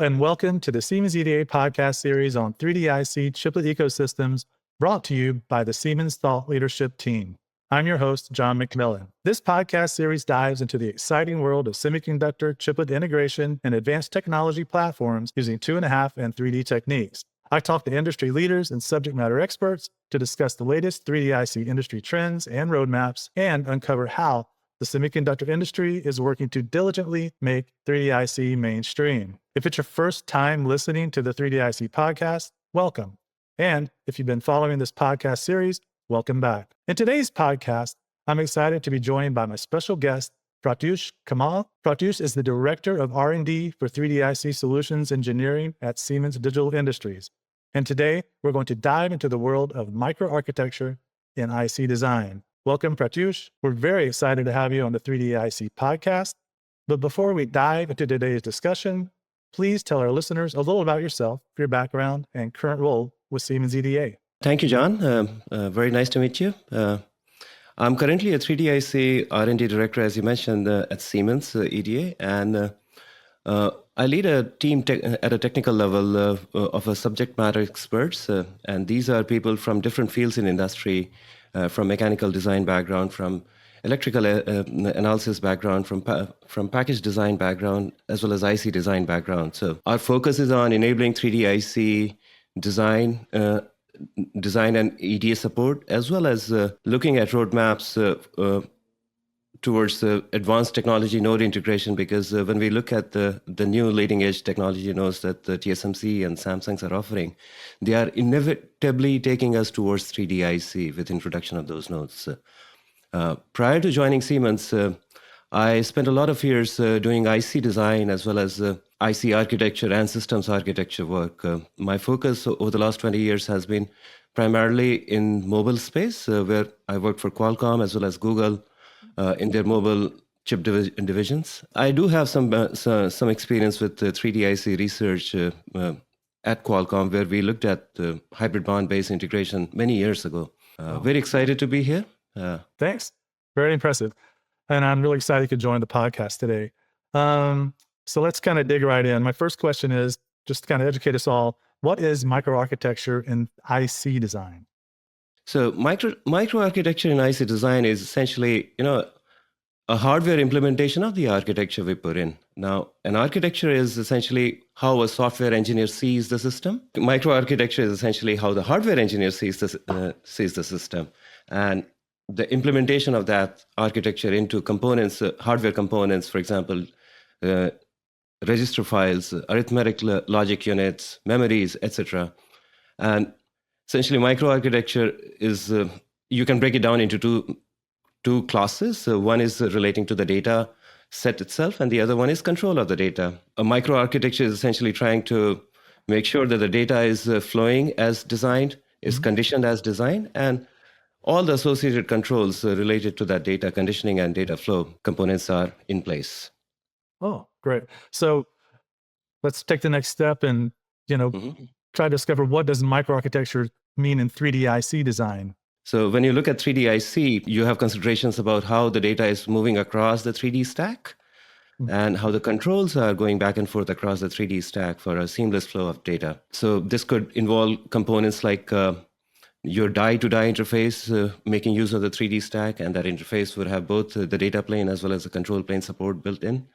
and welcome to the Siemens EDA podcast series on 3D-IC chiplet ecosystems, brought to you by the Siemens Thought Leadership Team. I'm your host, John McMillan. This podcast series dives into the exciting world of semiconductor chiplet integration and advanced technology platforms using 2.5 and 3D techniques. I talk to industry leaders and subject matter experts to discuss the latest 3D-IC industry trends and roadmaps and uncover how the semiconductor industry is working to diligently make 3D-IC mainstream. If it's your first time listening to the 3D-IC podcast, welcome. And if you've been following this podcast series, welcome back. In today's podcast, I'm excited to be joined by my special guest, Pratyush Kamal. Pratyush is the Director of R&D for 3D-IC Solutions Engineering at Siemens Digital Industries. And today, we're going to dive into the world of microarchitecture in IC design. Welcome, Pratyush. We're very excited to have you on the 3D-IC podcast. But before we dive into today's discussion, please tell our listeners a little about yourself, your background, and current role with Siemens EDA. Thank you, John. Very nice to meet you. I'm currently a 3D-IC R&D director, as you mentioned, at Siemens EDA, and I lead a team at a technical level of a subject matter experts, and these are people from different fields in industry, from mechanical design background, from electrical analysis background, from package design background, as well as IC design background. So our focus is on enabling 3D-IC design and EDA support, as well as looking at roadmaps towards advanced technology node integration, because when we look at the new leading edge technology nodes that the TSMC and Samsungs are offering, they are inevitably taking us towards 3D-IC with introduction of those nodes. Prior to joining Siemens, I spent a lot of years doing IC design as well as IC architecture and systems architecture work. My focus over the last 20 years has been primarily in mobile space, where I worked for Qualcomm as well as Google in their mobile chip divisions. I do have some experience with 3D-IC research at Qualcomm, where we looked at hybrid bond-based integration many years ago. Very excited to be here. Thanks. Very impressive. And I'm really excited you could join the podcast today. So let's kind of dig right in. My first question is, just to kind of educate us all, what is microarchitecture in IC design? So microarchitecture in IC design is essentially, a hardware implementation of the architecture we put in. Now, an architecture is essentially how a software engineer sees the system. Microarchitecture is essentially how the hardware engineer sees the system. And the implementation of that architecture into components, hardware components, for example, register files, arithmetic logic units, memories, etc. And essentially, microarchitecture is, you can break it down into two classes. One is relating to the data set itself, and the other one is control of the data. A microarchitecture is essentially trying to make sure that the data is flowing as designed, is conditioned as designed, and all the associated controls related to that data conditioning and data flow components are in place. Oh, great. So let's take the next step and, try to discover, what does microarchitecture mean in 3D-IC design? So when you look at 3D-IC, you have considerations about how the data is moving across the 3D stack and how the controls are going back and forth across the 3D stack for a seamless flow of data. So this could involve components like your die-to-die interface, making use of the 3D stack, and that interface would have both the data plane as well as the control plane support built in.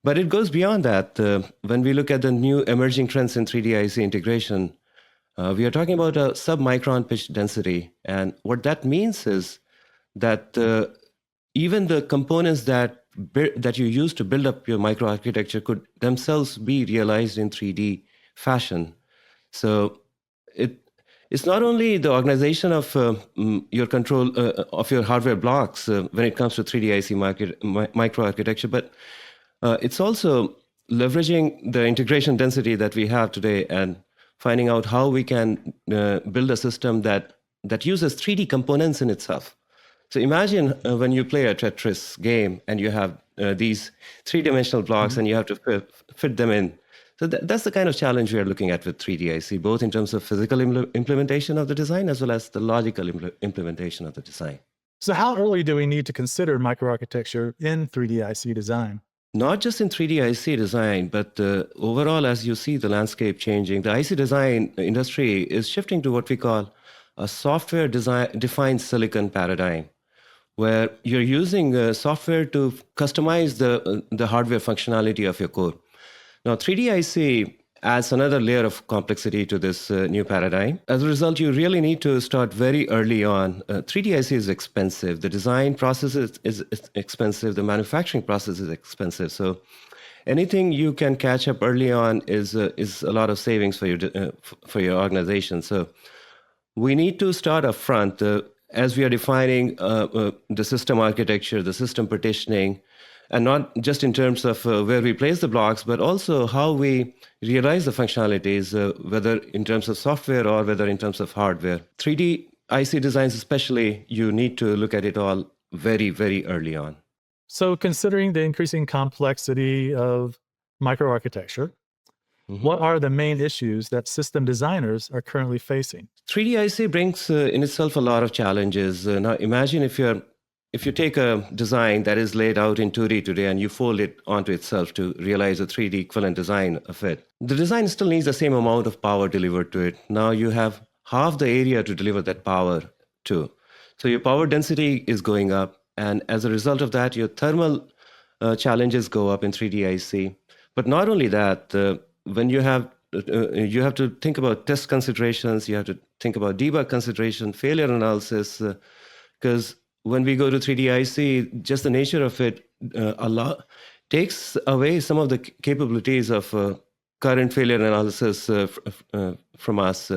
But it goes beyond that. When we look at the new emerging trends in 3D-IC integration, we are talking about a sub-micron pitch density. And what that means is that even the components that you use to build up your microarchitecture could themselves be realized in 3D fashion. So it's not only the organization of your control of your hardware blocks when it comes to 3D-IC microarchitecture, but it's also leveraging the integration density that we have today and finding out how we can build a system that uses 3D components in itself. So imagine when you play a Tetris game and you have these three-dimensional blocks and you have to fit them in. So that's the kind of challenge we are looking at with 3D-IC, both in terms of physical implementation of the design as well as the logical implementation of the design. So how early do we need to consider microarchitecture in 3D-IC design? Not just in 3D IC design, but overall, as you see the landscape changing, the IC design industry is shifting to what we call a software defined silicon paradigm, where you're using software to customize the hardware functionality of your core. Now, 3D IC adds another layer of complexity to this new paradigm. As a result, you really need to start very early on. 3D IC is expensive. The design process is expensive. The manufacturing process is expensive. So anything you can catch up early on is a lot of savings for your organization. So we need to start up front as we are defining the system architecture, the system partitioning, and not just in terms of where we place the blocks, but also how we realize the functionalities, whether in terms of software or whether in terms of hardware. 3D IC designs especially, you need to look at it all very, very early on. So considering the increasing complexity of microarchitecture, what are the main issues that system designers are currently facing? 3D IC brings in itself a lot of challenges. Now imagine if you take a design that is laid out in 2D today and you fold it onto itself to realize a 3D equivalent design of it, the design still needs the same amount of power delivered to it. Now you have half the area to deliver that power to. So your power density is going up. And as a result of that, your thermal challenges go up in 3D IC. But not only that, when you have to think about test considerations, you have to think about debug consideration, failure analysis, because when we go to 3D IC, just the nature of it takes away some of the capabilities of current failure analysis from us.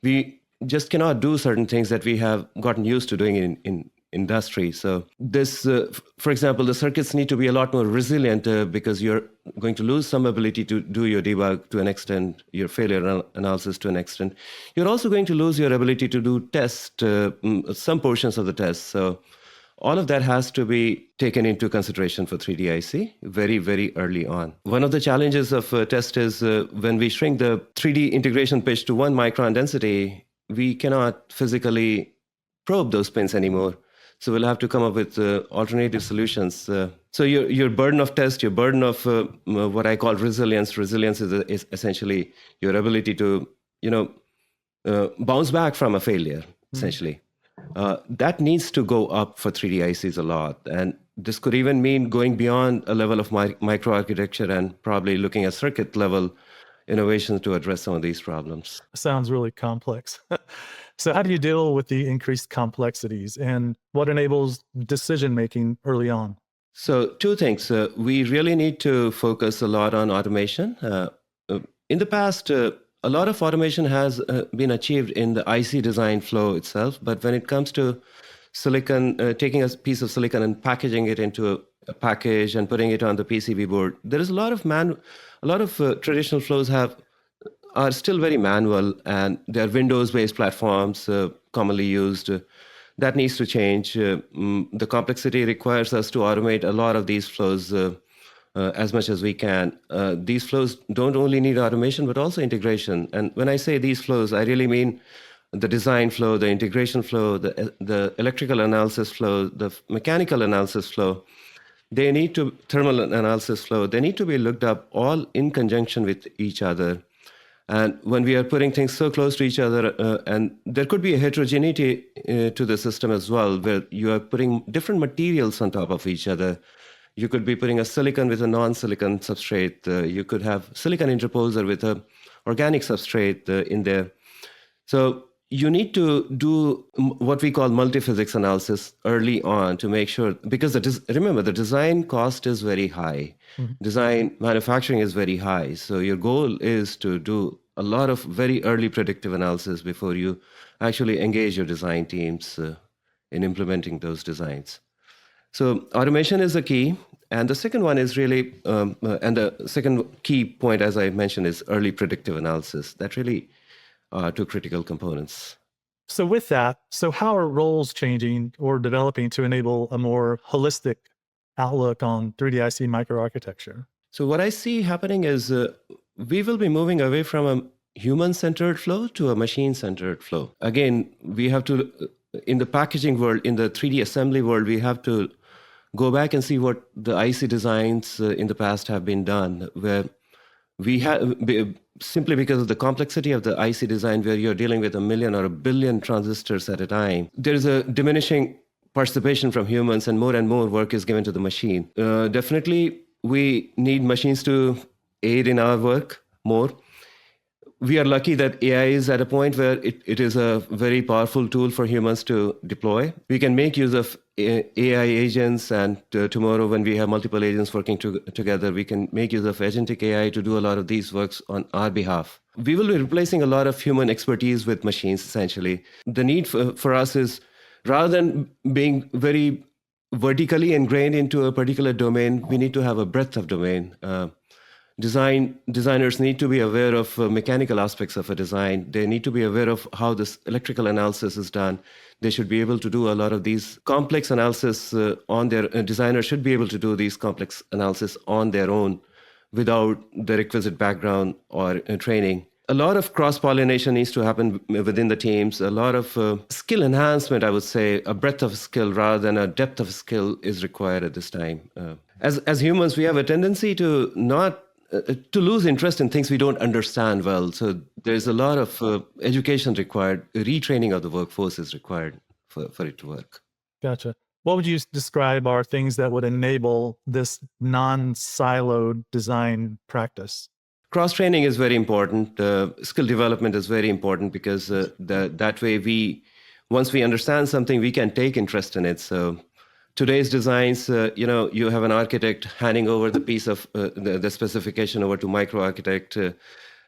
We just cannot do certain things that we have gotten used to doing in industry. So this, for example, the circuits need to be a lot more resilient because you're going to lose some ability to do your debug to an extent, your failure analysis to an extent. You're also going to lose your ability to do test, some portions of the test. So all of that has to be taken into consideration for 3D IC very, very early on. One of the challenges of test is when we shrink the 3D integration pitch to 1 micron density, we cannot physically probe those pins anymore. So we'll have to come up with alternative solutions. So your burden of test, your burden of what I call resilience. Resilience is essentially your ability to, bounce back from a failure, essentially. That needs to go up for 3D ICs a lot. And this could even mean going beyond a level of microarchitecture and probably looking at circuit level innovations to address some of these problems. Sounds really complex. So how do you deal with the increased complexities and what enables decision-making early on? So 2 things. We really need to focus a lot on automation. In the past, a lot of automation has been achieved in the IC design flow itself. But when it comes to silicon, taking a piece of silicon and packaging it into a package and putting it on the PCB board, there is a lot of traditional flows are still very manual, and they're Windows-based platforms commonly used. That needs to change. The complexity requires us to automate a lot of these flows as much as we can. These flows don't only need automation, but also integration. And when I say these flows, I really mean the design flow, the integration flow, the electrical analysis flow, the mechanical analysis flow. Thermal analysis flow, they need to be looked up all in conjunction with each other. And when we are putting things so close to each other, and there could be a heterogeneity to the system as well, where you are putting different materials on top of each other. You could be putting a silicon with a non-silicon substrate. You could have silicon interposer with an organic substrate in there. So you need to do what we call multiphysics analysis early on to make sure, because remember, the design cost is very high. Mm-hmm. Design manufacturing is very high. So your goal is to do a lot of very early predictive analysis before you actually engage your design teams in implementing those designs. So automation is the key. And the second one is really, and the second key point, as I mentioned, is early predictive analysis. That really 2 critical components. So with that, how are roles changing or developing to enable a more holistic outlook on 3D IC microarchitecture? So what I see happening is we will be moving away from a human-centered flow to a machine-centered flow. Again, we have to, in the packaging world, in the 3D assembly world, we have to go back and see what the IC designs in the past have been done, where we have, simply because of the complexity of the IC design, where you're dealing with 1 million or 1 billion transistors at a time, there is a diminishing participation from humans, and more work is given to the machine. Definitely, we need machines to aid in our work more. We are lucky that AI is at a point where it is a very powerful tool for humans to deploy. We can make use of AI agents, and tomorrow when we have multiple agents working together, we can make use of agentic AI to do a lot of these works on our behalf. We will be replacing a lot of human expertise with machines, essentially. The need for us is, rather than being very vertically ingrained into a particular domain, we need to have a breadth of domain. Designers need to be aware of mechanical aspects of a design. They need to be aware of how this electrical analysis is done. They should be able to do a lot of these complex analysis on their designers should be able to do these complex analysis on their own without the requisite background or training. A lot of cross-pollination needs to happen within the teams. A lot of skill enhancement, I would say, a breadth of skill rather than a depth of skill is required at this time. As humans, we have a tendency to not to lose interest in things we don't understand well. So there's a lot of education required. Retraining of the workforce is required for it to work. Gotcha. What would you describe are things that would enable this non-siloed design practice? Cross-training is very important. Skill development is very important because that way once we understand something, we can take interest in it. So today's designs, you have an architect handing over the piece of the specification over to microarchitect,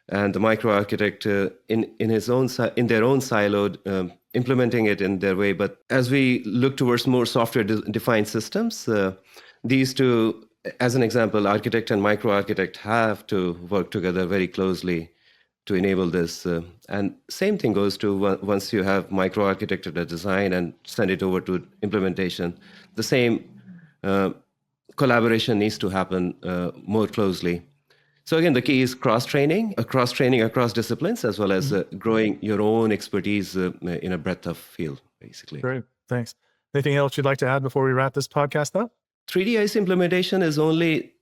and the microarchitect in their own siloed, implementing it in their way. But as we look towards more software-defined systems, these two, as an example, architect and microarchitect have to work together very closely to enable this. And same thing goes to once you have microarchitected a design and send it over to implementation, the same collaboration needs to happen more closely. So again, the key is cross-training across disciplines, as well as growing your own expertise in a breadth of field, basically. Great, thanks. Anything else you'd like to add before we wrap this podcast up? 3D IC implementation is only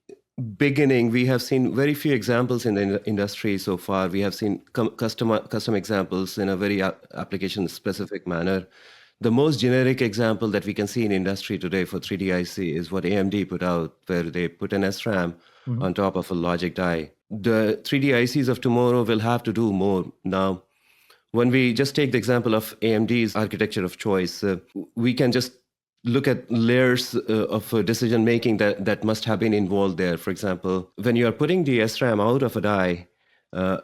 beginning. We have seen very few examples in the industry so far. We have seen custom examples in a very application-specific manner. The most generic example that we can see in industry today for 3D IC is what AMD put out, where they put an SRAM on top of a logic die. The 3D ICs of tomorrow will have to do more. Now, when we just take the example of AMD's architecture of choice, we can just look at layers of decision making that must have been involved there. For example, when you are putting the SRAM out of a die,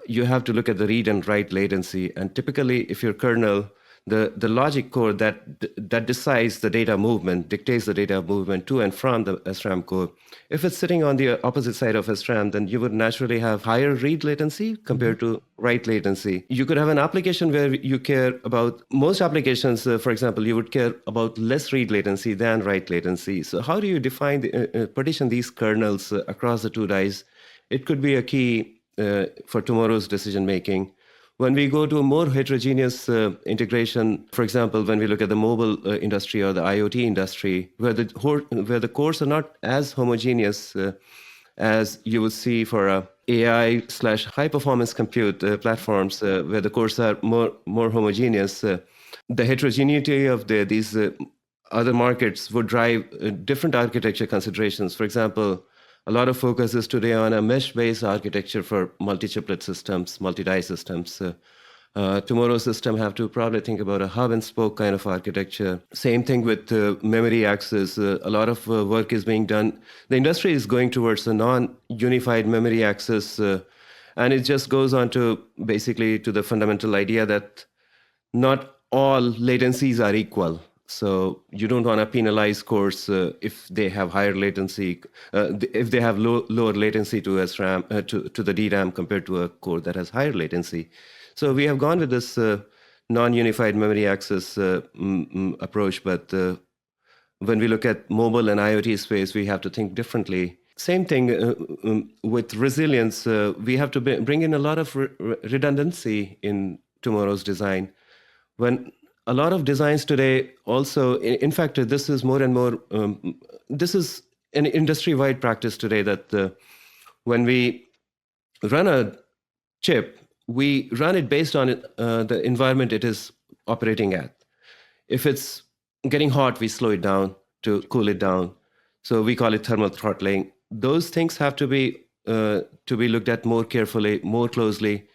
you have to look at the read and write latency. And typically, if your kernel, the logic core that decides the data movement, dictates the data movement to and from the SRAM core, if it's sitting on the opposite side of SRAM, then you would naturally have higher read latency compared to write latency. You could have an application where you care about, most applications, for example, you would care about less read latency than write latency. So how do you partition these kernels across the two dies? It could be a key for tomorrow's decision making. When we go to a more heterogeneous integration, for example, when we look at the mobile industry or the IoT industry, where the cores are not as homogeneous as you would see for AI/high performance compute platforms, where the cores are more homogeneous, the heterogeneity of these other markets would drive different architecture considerations. For example, a lot of focus is today on a mesh-based architecture for multi-chiplet systems, multi-die systems. Tomorrow's system have to probably think about a hub-and-spoke kind of architecture. Same thing with memory access. A lot of work is being done. The industry is going towards a non-unified memory access, and it just goes on to basically to the fundamental idea that not all latencies are equal. So you don't want to penalize cores if they have higher latency, if they have lower latency to SRAM, to the DRAM compared to a core that has higher latency. So we have gone with this non-unified memory access approach. But when we look at mobile and IoT space, we have to think differently. Same thing with resilience. We have to bring in a lot of redundancy in tomorrow's design. When a lot of designs today also, in fact, this is more and more this is an industry-wide practice today that when we run a chip, we run it based on the environment it is operating at. If it's getting hot, we slow it down to cool it down. So we call it thermal throttling. Those things have to be looked at more carefully, more closely.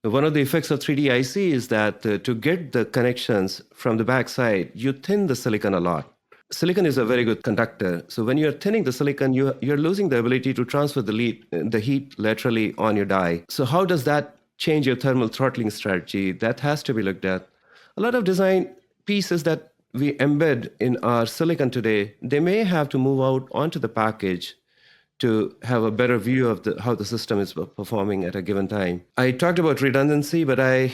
One of the effects of 3D IC is that to get the connections from the backside, you thin the silicon a lot. Silicon is a very good conductor. So when you're thinning the silicon, you're losing the ability to transfer the heat laterally on your die. So how does that change your thermal throttling strategy? That has to be looked at. A lot of design pieces that we embed in our silicon today, they may have to move out onto the package to have a better view of how the system is performing at a given time. I talked about redundancy, but I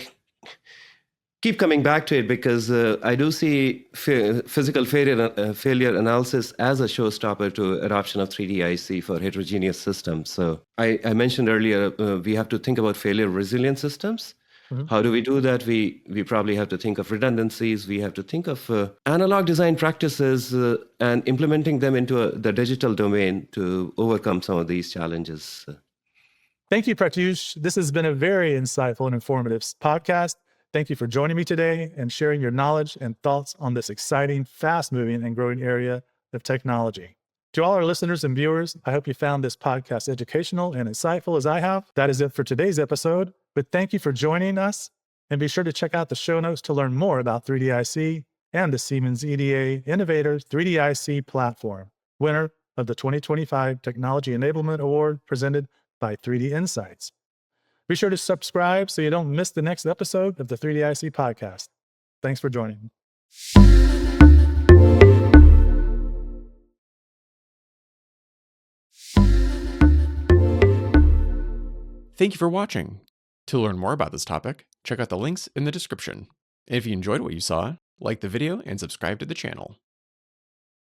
keep coming back to it because I do see physical failure analysis as a showstopper to adoption of 3D IC for heterogeneous systems. So I mentioned earlier, we have to think about failure resilient systems. Mm-hmm. How do we do that? We probably have to think of redundancies. We have to think of analog design practices and implementing them into the digital domain to overcome some of these challenges. Thank you, Pratyush. This has been a very insightful and informative podcast. Thank you for joining me today and sharing your knowledge and thoughts on this exciting, fast-moving, and growing area of technology. To all our listeners and viewers, I hope you found this podcast educational and insightful as I have. That is it for today's episode, but thank you for joining us, and be sure to check out the show notes to learn more about 3D-IC and the Siemens EDA Innovator 3D-IC platform, winner of the 2025 Technology Enablement Award presented by 3D Insights. Be sure to subscribe so you don't miss the next episode of the 3D-IC podcast. Thanks for joining. Thank you for watching. To learn more about this topic, check out the links in the description. And if you enjoyed what you saw, like the video and subscribe to the channel.